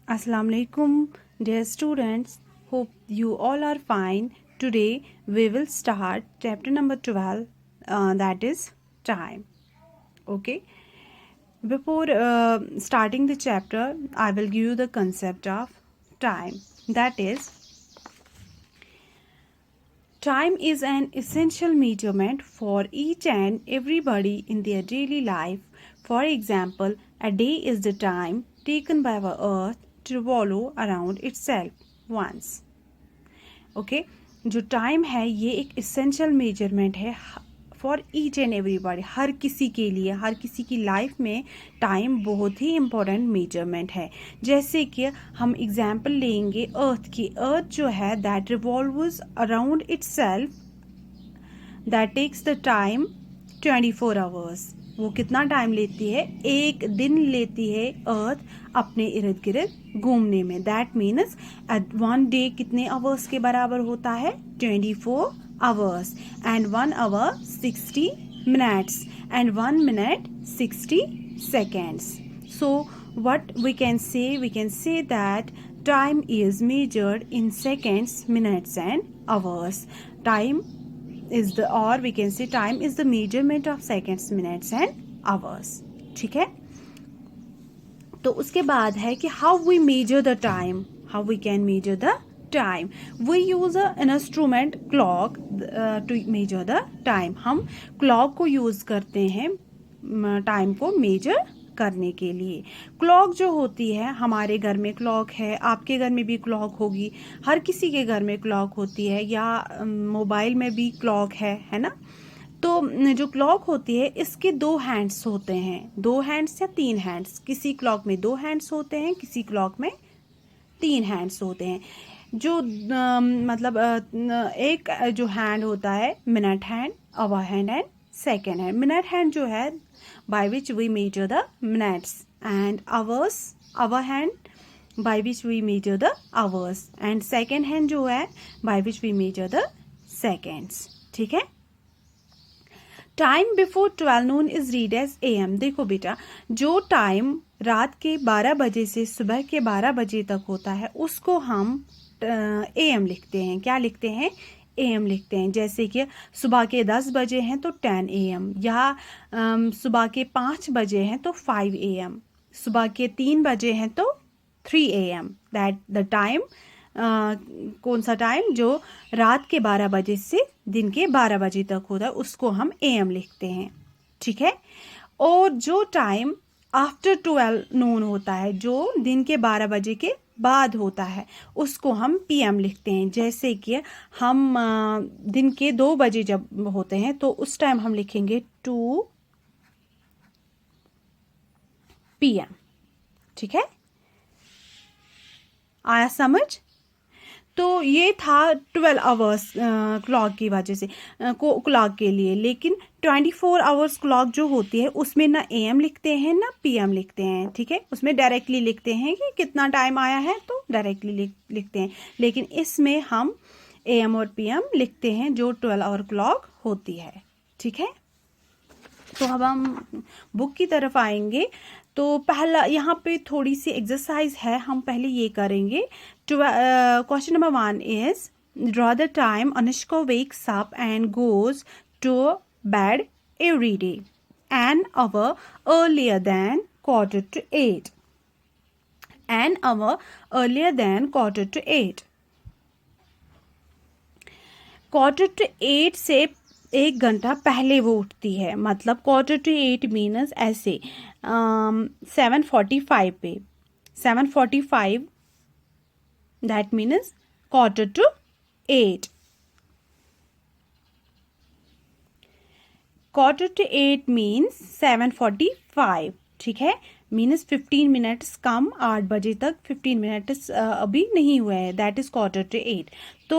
Assalamu alaikum, dear students. Hope you all are fine. Today we will start chapter number 12, that is time. Okay. Before starting the chapter, I will give you the concept of time. That is, time is an essential measurement for each and everybody in their daily life. For example, a day is the time taken by our earth to revolve around itself once. Okay जो time है ये एक essential measurement है for each and everybody, हर किसी के लिए, हर किसी की लाइफ में टाइम बहुत ही इम्पोर्टेंट मेजरमेंट है। जैसे कि हम एग्जांपल लेंगे अर्थ की। अर्थ जो है that revolves around itself, that takes the time 24 hours. वो कितना टाइम लेती है? एक दिन लेती है अर्थ अपने इर्द गिर्द घूमने में। दैट मीन्स वन डे कितने आवर्स के बराबर होता है? 24 hours. And 1 hour 60 minutes and 1 minute 60 seconds. So what we can say? We can say that time is measured in seconds, minutes and hours. Time is the, or we can say time is the measurement of seconds, minutes and hours. ठीक है। तो उसके बाद है कि how we measure the time, how we can measure the time. We use an instrument clock to measure the time. हम clock को use करते हैं टाइम को मेजर करने के लिए। क्लॉक जो होती है, हमारे घर में क्लॉक है, आपके घर में भी क्लॉक होगी, हर किसी के घर में क्लॉक होती है, या मोबाइल में भी क्लॉक है ना। तो जो क्लॉक होती है इसके 2 हैंड्स होते हैं, 2 हैंड्स या 3 हैंड्स। किसी क्लॉक में 2 हैंड्स होते हैं, किसी क्लॉक में 3 हैंड्स होते हैं। जो मतलब एक जो हैंड होता है minute hand, hour hand and second hand. Minute hand जो है by which we measure the minutes, and hours, hour hand by which we measure the hours, and second hand जो है by which we measure the seconds. ठीक है। Time before 12 noon is read as AM। देखो बेटा, जो time रात के 12 बजे से सुबह के 12 बजे तक होता है उसको हम AM लिखते हैं। क्या लिखते हैं? AM लिखते हैं। जैसे कि सुबह के 10 बजे हैं तो 10 AM, या सुबह के 5 बजे हैं तो 5 AM, सुबह के 3 बजे हैं तो 3 AM। दैट द टाइम, कौन सा टाइम? जो रात के 12 बजे से दिन के 12 बजे तक होता है उसको हम AM लिखते हैं। ठीक है। और जो टाइम आफ्टर 12 नून होता है, जो दिन के 12 बजे के बाद होता है, उसको हम PM लिखते हैं। जैसे कि हम दिन के 2 बजे जब होते हैं तो उस टाइम हम लिखेंगे 2 PM। ठीक है, आया समझ? तो ये था 12 आवर्स क्लॉक की वजह से, क्लॉक के लिए। लेकिन 24 आवर्स क्लॉक जो होती है उसमें ना AM लिखते हैं ना PM लिखते हैं। ठीक है, उसमें डायरेक्टली लिखते हैं कि कितना टाइम आया है तो डायरेक्टली लिखते हैं। लेकिन इसमें हम AM और PM लिखते हैं जो 12 आवर क्लॉक होती है। ठीक है। तो अब हम बुक की तरफ आएंगे। तो पहला यहाँ पे थोड़ी सी एक्सरसाइज है, हम पहले ये करेंगे। Question number 1 is draw the time Anushka wakes up and goes to bed every day an hour earlier than quarter to 8, an hour earlier than quarter to 8। quarter to 8 से 1 घंटा पहले वो उठती है। मतलब quarter to 8 मीनस ऐसे 7:45 पे, 7:45 that मीनस quarter to 8। quarter to 8 means 7:45। ठीक है, मीनस 15 मिनट्स कम, 8 बजे तक 15 मिनट्स अभी नहीं हुए हैं। That is quarter to 8। तो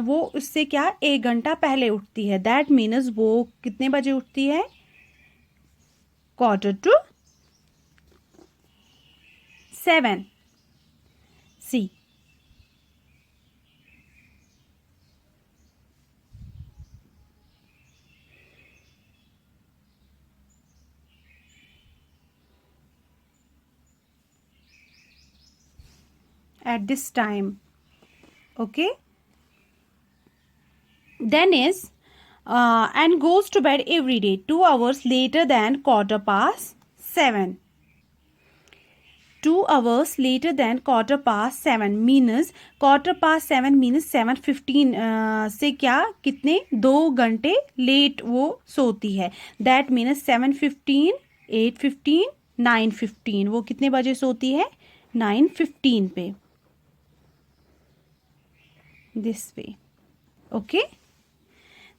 वो उससे क्या 1 घंटा पहले उठती है। दैट मीनस वो कितने बजे उठती है? quarter to 7। C, at this time. Okay. Then is and goes to bed every day 2 hours later than 7:15. 2 hours later than 7:15 means 7:15 means 7:15 से क्या कितने 2 घंटे लेट वो सोती है. दैट मीन्स 7:15, 8:15, 9:15 वो कितने बजे सोती है 9:15 पे. This way. Okay.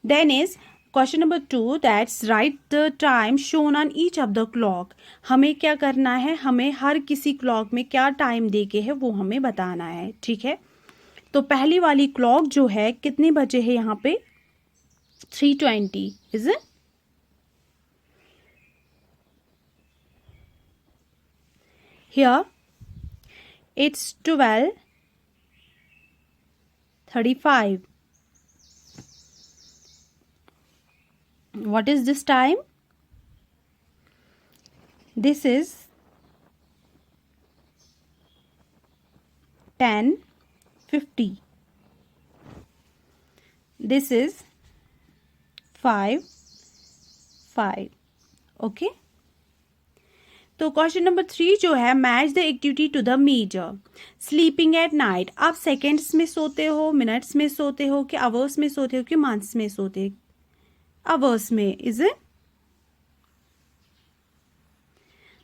Then is question number 2, that's write the time shown on each of the clock. हमें क्या करना है, हमें हर किसी क्लॉक में क्या टाइम दे के है वो हमें बताना है. ठीक है. तो पहली वाली क्लॉक जो है कितने बजे है यहाँ पे 3:20 is it? Here it's 12:35. What is this time? This is 10:50. This is 5:05. Okay. तो क्वेश्चन नंबर 3 जो है match the activity to the measure. Sleeping at night. आप सेकेंड्स में सोते हो, मिनट्स में सोते हो, कि आवर्स में सोते हो, कि मंथ्स में सोते हो. आवर्स में. Is it?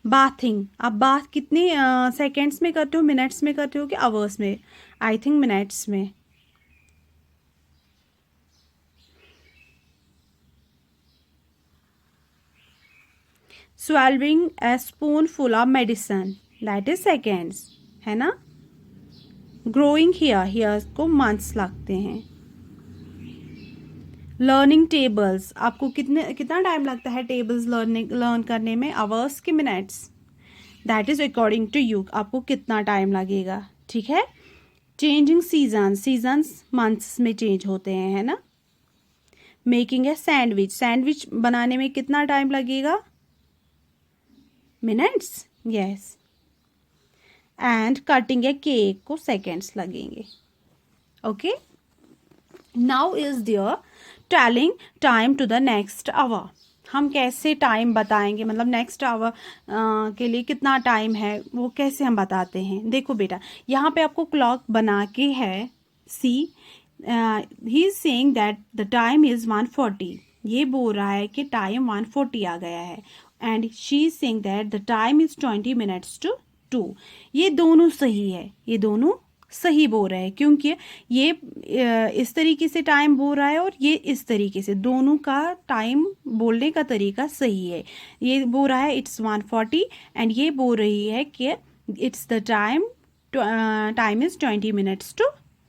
बाथिंग. आप बाथ कितने सेकेंड्स में करते हो, मिनट्स में करते हो, कि आवर्स में? आई थिंक मिनट्स में. swallowing a spoonful of medicine, that is seconds, है ना. growing here को months लगते हैं. Learning tables. आपको कितना टाइम लगता है टेबल्स लर्न करने में, आवर्स के minutes? That is according to you. आपको कितना टाइम लगेगा. ठीक है. चेंजिंग सीजन्स मंथ्स में चेंज होते हैं, है ना. मेकिंग ए सैंडविच बनाने में कितना टाइम लगेगा? Minutes. Yes. And cutting a cake को सेकेंड्स लगेंगे. Okay. Now is there telling time to the next hour. हम कैसे टाइम बताएंगे, मतलब नेक्स्ट आवर के लिए कितना टाइम है वो कैसे हम बताते हैं. देखो बेटा, यहाँ पे आपको क्लॉक बना के है. See he is saying that the time is 1:40. ये बोल रहा है कि टाइम 1:40 आ गया है. And she is saying that the time is 20 minutes to 2. ये दोनों सही है, ये दोनों सही बोल रहे हैं, क्योंकि ये इस तरीके से टाइम बोल रहा है और ये इस तरीके से, दोनों का टाइम बोलने का तरीका सही है. ये बोल रहा है इट्स 1:40 एंड ये बोल रही है कि it's the time is 20 minutes to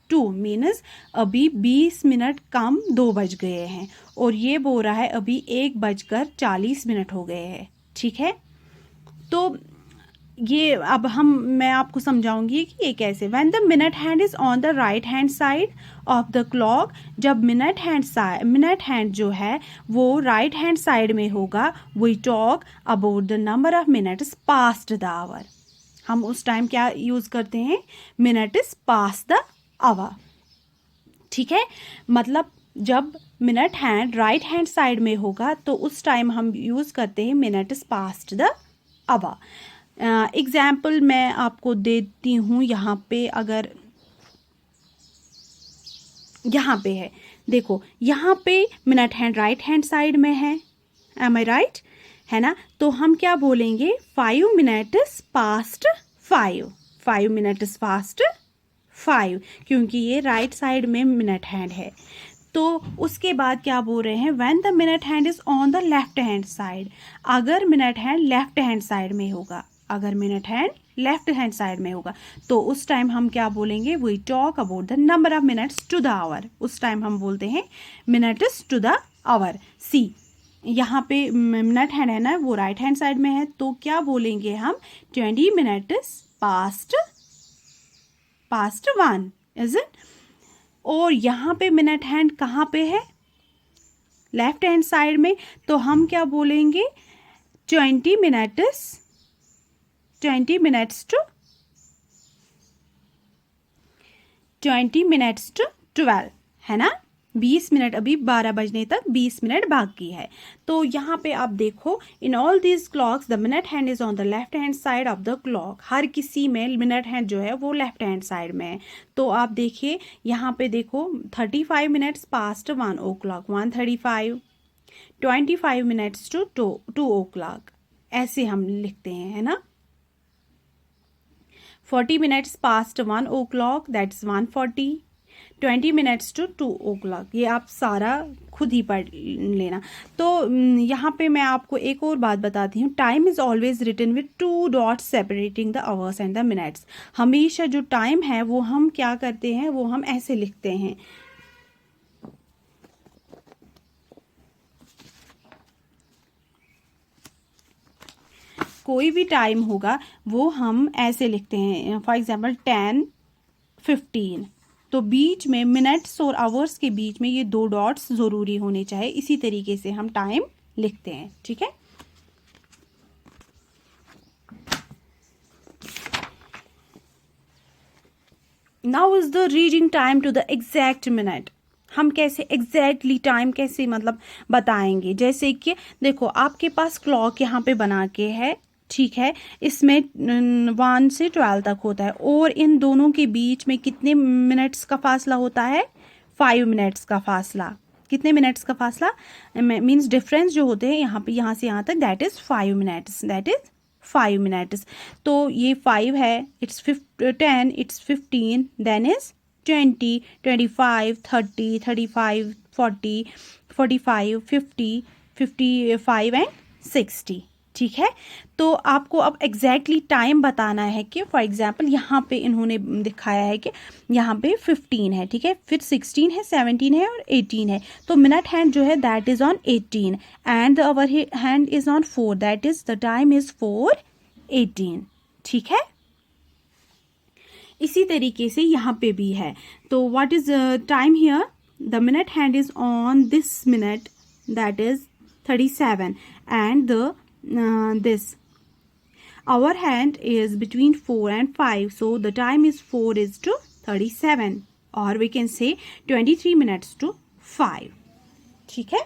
2 means अभी 20 मिनट कम 2 बज गए हैं. और ये बोल रहा है अभी 1:40 हो गए हैं. ठीक है. तो ये अब मैं आपको समझाऊंगी कि ये कैसे. When the minute hand is on the right hand side of the clock. जब मिनट हैंड जो है वो राइट हैंड साइड में होगा, we talk about the number of minutes past the hour. हम उस टाइम क्या यूज करते हैं, मिनट्स पास्ट द आवर. ठीक है. मतलब जब minute hand right hand side में होगा तो उस टाइम हम यूज करते हैं minutes past the hour. Example मैं आपको देती हूँ. यहाँ पे अगर यहाँ पे है, देखो यहाँ पे minute hand right hand side में है. M I right? है ना. तो हम क्या बोलेंगे, 5 minutes past 5. 5 minutes past 5, क्योंकि ये राइट साइड में मिनट हैंड है. तो उसके बाद क्या बोल रहे हैं, when the minute hand is on the left hand side. अगर minute hand left hand side में होगा, अगर minute hand left hand side में होगा तो उस टाइम हम क्या बोलेंगे, we talk about the number of minutes to the hour. उस टाइम हम बोलते हैं minutes to the hour. See यहाँ पे मिनट हैंड है ना, वो राइट हैंड साइड में है, तो क्या बोलेंगे हम, 20 minutes past 1. Is it? और यहाँ पे मिनट हैंड कहाँ पे है, लेफ्ट हैंड साइड में, तो हम क्या बोलेंगे, 20 minutes to 20 minutes to 12, है ना। 20 मिनट, अभी 12 बजने तक 20 मिनट बाकी है। तो यहाँ पे आप देखो, in all these clocks the minute hand is on the left hand side of the clock. हर किसी में मिनट हैंड जो है वो लेफ्ट हैंड साइड में है। तो आप देखिए यहाँ पे देखो 35 minutes past 1 o'clock, 1:35, 25 minutes to 2 o'clock, ऐसे हम लिखते हैं, है ना। 40 minutes past 1 o'clock, that's 1:40, 20 minutes to 2 o'clock, ये आप सारा खुद ही पढ़ लेना। तो यहाँ पे मैं आपको एक और बात बताती हूँ, time is always written with 2 dots separating the hours and the minutes. हमेशा जो टाइम है वो हम क्या करते हैं, वो हम ऐसे लिखते हैं। कोई भी टाइम होगा वो हम ऐसे लिखते हैं, फॉर एग्जाम्पल 10:15, तो बीच में मिनट्स और आवर्स के बीच में ये 2 डॉट्स जरूरी होने चाहिए। इसी तरीके से हम टाइम लिखते हैं, ठीक है। Now is the reading time to the exact minute. हम कैसे एग्जैक्टली टाइम कैसे मतलब बताएंगे, जैसे कि देखो आपके पास क्लॉक यहाँ पे बना के है, ठीक है, इसमें 1 से 12 तक होता है, और इन दोनों के बीच में कितने मिनट्स का फासला होता है, 5 मिनट्स का फासला। कितने मिनट्स का फासला मीन्स डिफरेंस जो होते हैं यहाँ पे, यहाँ से यहाँ तक, that is 5 minutes, that is 5 minutes. तो ये 5 है, it's 10, it's 15, then is 20, 25, 30, 35, 40, 45, 50, 55 and 60, ठीक है। तो आपको अब एग्जैक्टली टाइम बताना है कि फॉर एग्जाम्पल यहाँ पे इन्होंने दिखाया है कि यहाँ पे 15 है, ठीक है, फिर 16 है, 17 है और 18 है। तो मिनट हैंड जो है that is on 18 and the our hand is on 4, that is the time is 4:18, ठीक है। इसी तरीके से यहाँ पे भी है। तो what is time here, the minute hand is on this minute, that is 37 and the this our hand is between 4 and 5, so the time is 4:37, or we can say 23 minutes to 5, ठीक है।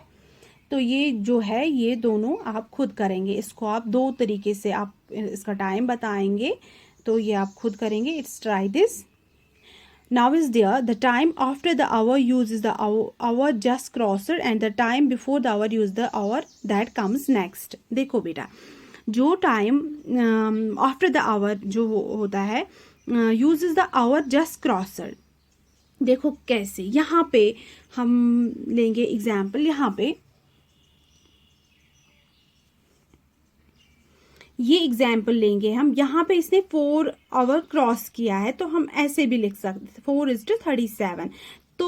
तो ये जो है ये दोनों आप खुद करेंगे, इसको आप 2 तरीके से आप इसका टाइम बताएंगे, तो ये आप खुद करेंगे। It's try this. Now is there the time after the hour uses the hour just crossed and the time before the hour use the hour that comes next। देखो बेटा, जो टाइम आफ्टर द आवर जो होता है uses the our just crossed. देखो कैसे, यहाँ पे हम लेंगे एग्जाम्पल, यहाँ पे ये एग्जाम्पल लेंगे हम, यहाँ पे इसने 4 आवर क्रॉस किया है, तो हम ऐसे भी लिख सकते 4:37। तो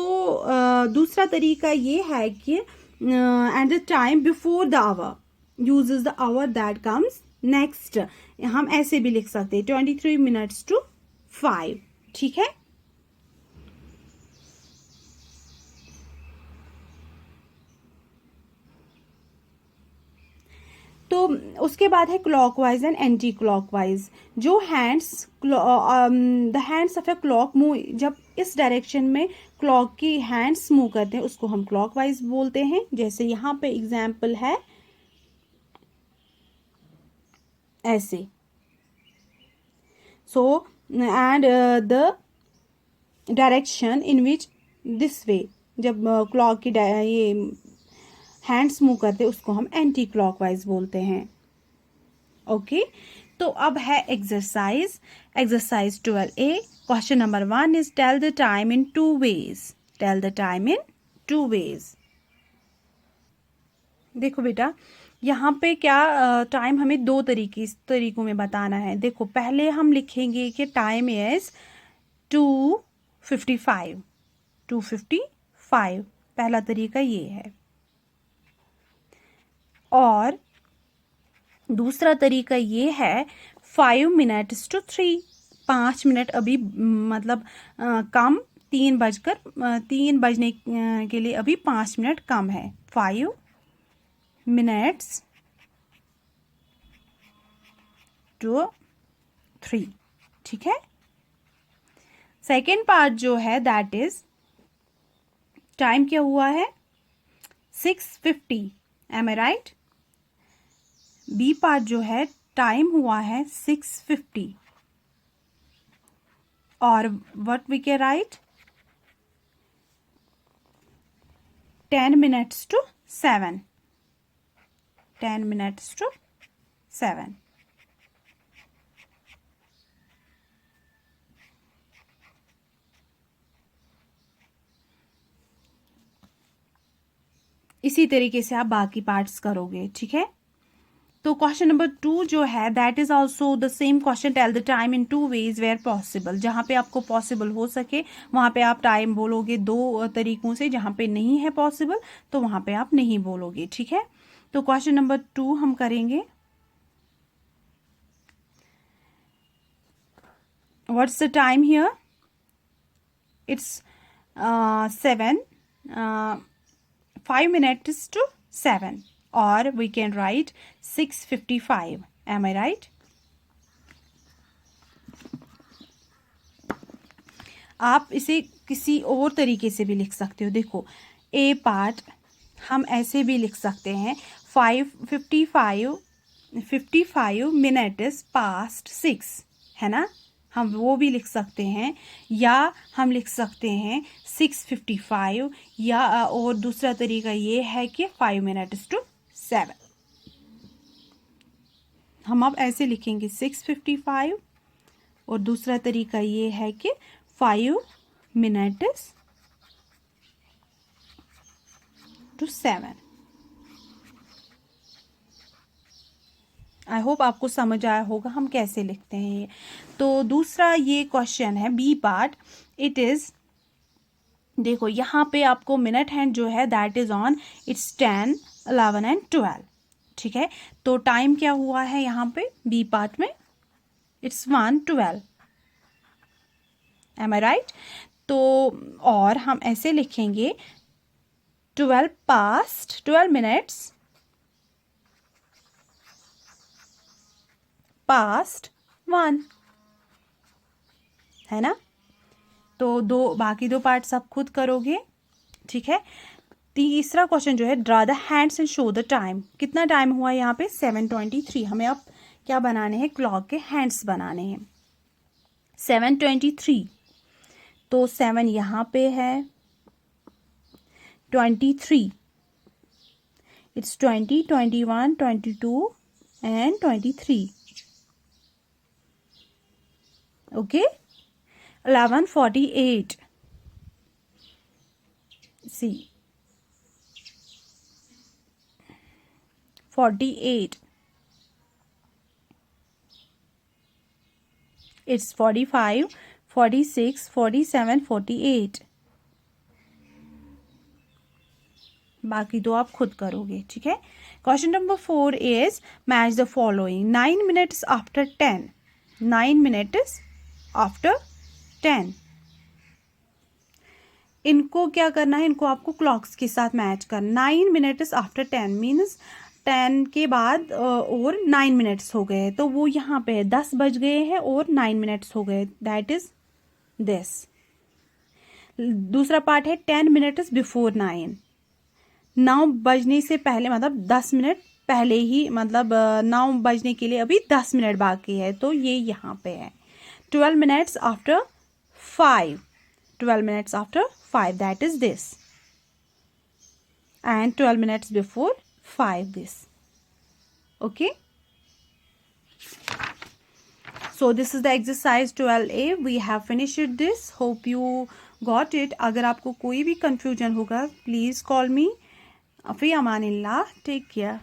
दूसरा तरीका ये है कि and the time before the hour uses the hour that comes next, हम ऐसे भी लिख सकते 23 minutes to 5, ठीक है। तो उसके बाद है क्लॉकवाइज एंड एंटी क्लॉकवाइज। जो hands the hands of a clock move, जब इस डायरेक्शन में क्लॉक की हैंड्स मूव करते हैं उसको हम क्लॉकवाइज बोलते हैं। जैसे यहाँ पे एग्जाम्पल है ऐसे, so and the direction in which this way, जब क्लॉक की ये हैंड्स मूव करते हैं उसको हम एंटी क्लॉकवाइज बोलते हैं, ओके। तो अब है exercise 12A। Question number 1 is tell the time in 2 ways, tell the time in 2 ways। देखो बेटा यहाँ पे क्या टाइम हमें 2 तरीकों में बताना है। देखो पहले हम लिखेंगे कि टाइम इज 2:55, पहला तरीका ये है। और दूसरा तरीका ये है 5 minutes to 3, 5 मिनट अभी मतलब कम, 3 बजने के लिए अभी 5 मिनट कम है, 5 minutes to 3, ठीक है। सेकेंड पार्ट जो है दैट इज टाइम क्या हुआ है 6:50, am I right. B part जो है टाइम हुआ है 6:50 और what we can write 10 minutes to 7, 10 minutes to 7। इसी तरीके से आप बाकी पार्ट्स करोगे, ठीक है। तो क्वेश्चन नंबर 2 जो है that is also the same question, tell the time in 2 ways where possible. जहां पे आपको पॉसिबल हो सके वहां पे आप टाइम बोलोगे 2 तरीकों से, जहां पे नहीं है पॉसिबल तो वहां पे आप नहीं बोलोगे, ठीक है। तो क्वेश्चन नंबर 2 हम करेंगे। What's the time here, it's 5 minutes to 7 or we can write 6:55, am I right? आप इसे किसी और तरीके से भी लिख सकते हो। देखो ए पार्ट हम ऐसे भी लिख सकते हैं 55 minutes past 6, है ना, हम वो भी लिख सकते हैं। या हम लिख सकते हैं 6:55 या और दूसरा तरीका ये है कि 5 minutes to 7। हम अब ऐसे लिखेंगे 6:55 और दूसरा तरीका ये है कि 5 minutes to 7। आई होप आपको समझ आया होगा हम कैसे लिखते हैं ये। तो दूसरा ये क्वेश्चन है बी पार्ट, इट इज, देखो यहाँ पे आपको मिनट हैंड जो है that is on, it's 10, 11 and 12, ठीक है। तो टाइम क्या हुआ है यहाँ पे बी पार्ट में, इट्स 1:12, एम आई राइट। तो और हम ऐसे लिखेंगे 12 minutes past 1, है ना। तो बाकी 2 पार्ट्स आप खुद करोगे, ठीक है। तीसरा क्वेश्चन जो है draw the hands and show the time. कितना टाइम हुआ यहाँ पे 7:23। हमें अब क्या बनाने हैं, क्लॉक के हैंड्स बनाने हैं। 7:23 तो 7 यहाँ पे है, 23 it's 20, 21, 22 and 23, okay. 11:48 C 48 it's 45, 46, 47, 48। बाकी 2 आप खुद करोगे, ठीक है। Question number 4 is match the following 9 minutes after 10, 9 minutes after 10। इनको क्या करना है, इनको आपको क्लॉक्स के साथ मैच करना। 9 minutes after 10 मीन्स 10 के बाद और 9 minutes हो गए, तो वो यहाँ पे 10 बज गए हैं और 9 minutes हो गए, दैट इज दिस। दूसरा पार्ट है 10 minutes before 9, 9 बजने से पहले मतलब 10 मिनट पहले ही, मतलब 9 बजने के लिए अभी 10 मिनट बाकी है, तो ये यहाँ पे है। 12 minutes after 5, 12 minutes after 5 that is this, and 12 minutes before 5 this, okay। So this is the exercise 12A, we have finished this, hope you got it। अगर आपको कोई भी confusion होगा please call me। फी अमानिल्लाह, टेक केयर।